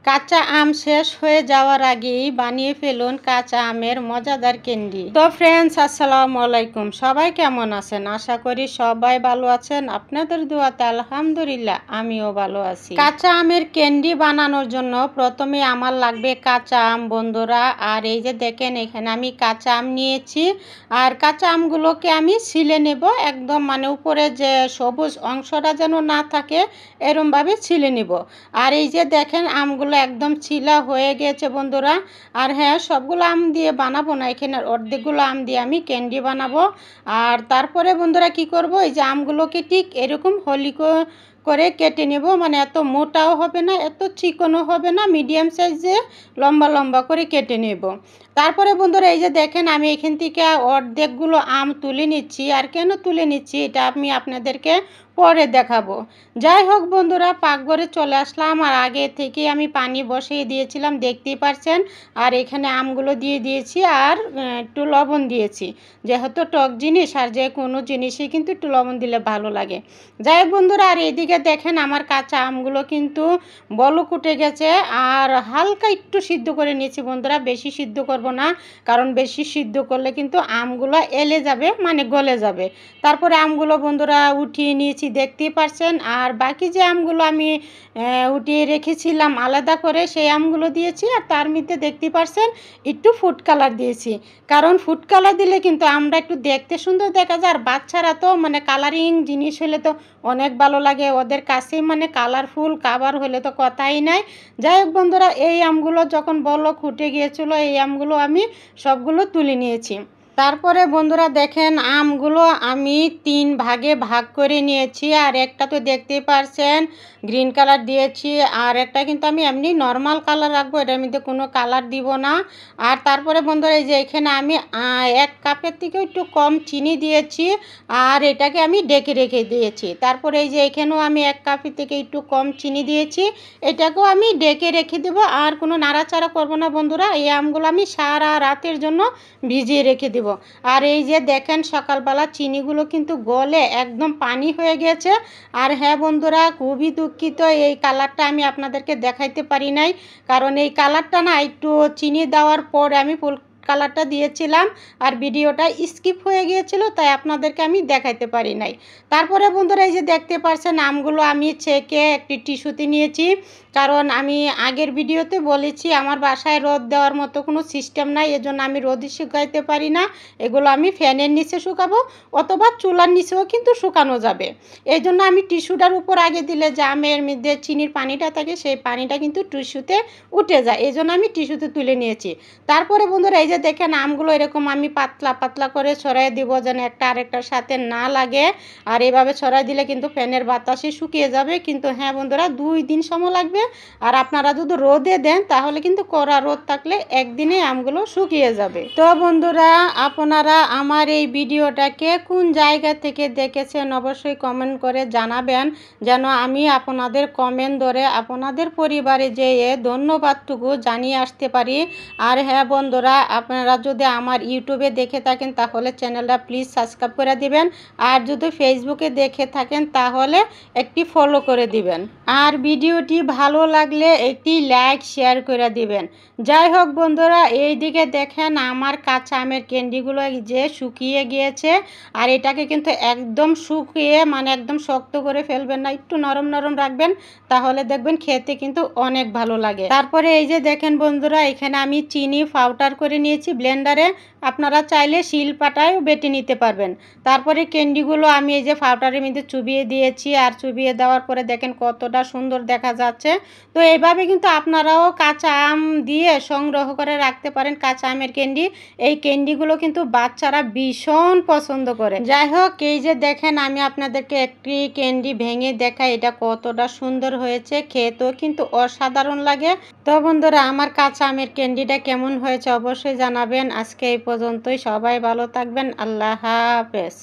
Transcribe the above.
কাঁচা আম শেষ হয়ে যাওয়ার আগেই বানিয়ে ফেলুন কাঁচা আমের মজাদার ক্যান্ডি। তো ফ্রেন্ডস, আসসালামু আলাইকুম। সবাই কেমন আছেন? আশা করি সবাই ভালো আছেন। আপনাদের দোয়াতে আলহামদুলিল্লাহ আমিও ভালো আছি। কাঁচা আমের ক্যান্ডি বানানোর জন্য প্রথমে আমার লাগবে কাঁচা আম বন্ধুরা। আর এই যে দেখেন, এখানে আমি কাঁচা আম নিয়েছি। আর কাঁচা আমগুলোকে আমি ছিলে নেব, একদম মানে উপরে যে সবুজ অংশটা যেন না থাকে এরমভাবে ছিলে নেব। আর এই যে দেখেন, আমগুলো একদম ছিলা হয়ে গেছে বন্ধুরা। আর হ্যাঁ, সবগুলো আম দিয়ে বানাবো না, এখানে অর্ধেকগুলো আম দিয়ে আমি ক্যান্ডি বানাবো। আর তারপরে বন্ধুরা কি করব, এই যে আমগুলোকে ঠিক এরকম হলি করে কেটে নেব, মানে এত মোটাও হবে না, এত চিকনও হবে না, মিডিয়াম সাইজে লম্বা লম্বা করে কেটে নেব। তারপরে বন্ধুরা এই যে দেখেন, আমি এখান থেকে অর্ধেকগুলো আম তুলে নিচ্ছি। আর কেন তুলে নিচ্ছি এটা আমি আপনাদেরকে পরে দেখাবো। যাই হোক বন্ধুরা, পাকঘরে চলে আসলাম। আর আগে থেকে আমি পানি বসিয়ে দিয়েছিলাম, দেখতেই পারছেন। আর এখানে আমগুলো দিয়ে দিয়েছি আর একটু লবণ দিয়েছি, যেহেতু টক জিনিস আর যে কোনো জিনিসই কিন্তু একটু লবণ দিলে ভালো লাগে। যাই হোক বন্ধুরা, আর এইদিকে দেখেন আমার কাঁচা আমগুলো কিন্তু বলক উঠে গেছে। আর হালকা একটু সিদ্ধ করে নিয়েছি বন্ধুরা, বেশি সিদ্ধ করব না, কারণ বেশি সিদ্ধ করলে কিন্তু আমগুলো এলে যাবে, মানে গলে যাবে। তারপরে আমগুলো বন্ধুরা উঠিয়ে নিয়েছি, দেখতেই পারছেন। আর বাকি যে আমগুলো আমি উঠিয়ে রেখেছিলাম আলাদা করে, সেই আমগুলো দিয়েছি। আর তার মধ্যে দেখতেই পারছেন একটু ফুড কালার দিয়েছি, কারণ ফুড কালার দিলে কিন্তু আমরা একটু দেখতে সুন্দর দেখা যায়। আর বাচ্চারা তো মানে কালারিং জিনিস হলে তো অনেক ভালো লাগে ওদের কাছেই, মানে কালারফুল খাবার হলে তো কথাই নাই। যাই হোক বন্ধুরা, এই আমগুলো যখন বলক উঠে গিয়েছিলো, এই আমগুলো আমি সবগুলো তুলে নিয়েছি। তারপরে বন্ধুরা দেখেন, আমগুলো আমি 3 ভাগে ভাগ করে নিয়েছি। আর একটা তো দেখতেই পারছেন গ্রিন কালার দিয়েছি, আর একটা কিন্তু আমি এমনি নর্মাল কালার রাখবো, এটার মধ্যে কোনো কালার দিব না। আর তারপরে বন্ধুরা এই যে এখানে আমি 1 কাপের থেকে একটু কম চিনি দিয়েছি, আর এটাকে আমি ডেকে রেখে দিয়েছি। তারপরে এই যে এখানেও আমি 1 কাপের থেকে একটু কম চিনি দিয়েছি, এটাকেও আমি ডেকে রেখে দেবো। আর কোনো নাড়াচাড়া করবো না বন্ধুরা, এই আমগুলো আমি সারা রাতের জন্য ভিজিয়ে রেখে দেবো। আর এই যে দেখেন, সকালবেলা চিনিগুলো কিন্তু গলে একদম পানি হয়ে গেছে। আর হ্যাঁ বন্ধুরা, খুবই দুঃখিত, এই কালারটা আমি আপনাদেরকে দেখাইতে পারি নাই, কারণ এই কালারটা না একটু চিনি দেওয়ার পর আমি ফুল কালারটা দিয়েছিলাম, আর ভিডিওটা স্কিপ হয়ে গিয়েছিল, তাই আপনাদেরকে আমি দেখাইতে পারি নাই। তারপরে বন্ধুরা এই যে দেখতে পাচ্ছেন, আমগুলো আমি ছেঁকে একটি টিস্যুতে নিয়েছি, কারণ আমি আগের ভিডিওতে বলেছি আমার বাসায় রোদ দেওয়ার মতো কোনো সিস্টেম নাই, এজন্য আমি রোদে শুকাইতে পারি না। এগুলো আমি ফ্যানের নিচে শুকাবো, অথবা চুলার নিচেও কিন্তু শুকানো যাবে। এই জন্য আমি টিস্যুটার উপর আগে দিলে যে আমের মধ্যে চিনির পানিটা থাকে, সেই পানিটা কিন্তু টিস্যুতে উঠে যায়, এই জন্য আমি টিস্যুতে তুলে নিয়েছি। তারপরে বন্ধুরা এই যে দেখেন, আমগুলো এরকম আমি পাতলা পাতলা করে ছড়াই দিব, যেন একটা আরেকটার সাথে না লাগে। আর এভাবে ছড়াই দিলে কিন্তু ফ্যানের বাতাসে শুকিয়ে যাবে। কিন্তু হ্যাঁ বন্ধুরা, 2 দিন সময় লাগবে। আর আপনারা যদি রোদে দেন তাহলে কিন্তু কড়া রোদ থাকলে একদিনে আমগুলো শুকিয়ে যাবে। তো বন্ধুরা, আপনারা আমার এই ভিডিওটাকে কোন জায়গা থেকে দেখেছেন অবশ্যই কমেন্ট করে জানাবেন, যেন আমি আপনাদের কমেন্ট ধরে আপনাদের পরিবারে যেয়ে ধন্যবাদটুকু জানিয়ে আসতে পারি। আর হ্যাঁ বন্ধুরা, আপনারা যদি আমার ইউটিউবে দেখে থাকেন তাহলে চ্যানেলটা প্লিজ সাবস্ক্রাইব করে দিবেন। আর যদি ফেসবুকে দেখে থাকেন তাহলে একটি ফলো করে দিবেন। আর ভিডিওটি ভালো লাগলে একটি লাইক শেয়ার করে দিবেন। যাই হোক বন্ধুরা, এই দিকে দেখেন আমার কাঁচা আমের ক্যান্ডিগুলো যে শুকিয়ে গিয়েছে। আর এটাকে কিন্তু একদম শুকিয়ে মানে একদম শক্ত করে ফেলবেন না, একটু নরম নরম রাখবেন, তাহলে দেখবেন খেতে কিন্তু অনেক ভালো লাগে। তারপরে এই যে দেখেন বন্ধুরা, এখানে আমি চিনি পাউডার করে নিয়েছি ব্লেন্ডারে, আপনারা চাইলে শিলপাটায়ও বেটে নিতে পারবেন। তারপরে ক্যান্ডিগুলো আমি এই যে পাউডারের মধ্যে চুবিয়ে দিয়েছি, আর চুবিয়ে দেওয়ার পরে দেখেন কতটা সুন্দর দেখা যাচ্ছে। তো এইভাবে কিন্তু আপনারাও কাঁচা আম দিয়ে সংগ্রহ করে রাখতে পারেন কাঁচা আমের ক্যান্ডি। এই ক্যান্ডিগুলো কিন্তু বাচ্চারা ভীষণ পছন্দ করে। যাই হোক, এই যে দেখেন আমি আপনাদেরকে একটি ক্যান্ডি ভেঙে দেখাই, এটা কতটা সুন্দর হয়েছে, খেতেও কিন্তু অসাধারণ লাগে। তো বন্ধুরা, আমার কাঁচা আমের ক্যান্ডিটা কেমন হয়েছে অবশ্যই জানাবেন। আজকে এই পর্যন্তই, সবাই ভালো থাকবেন, আল্লাহ হাফেজ।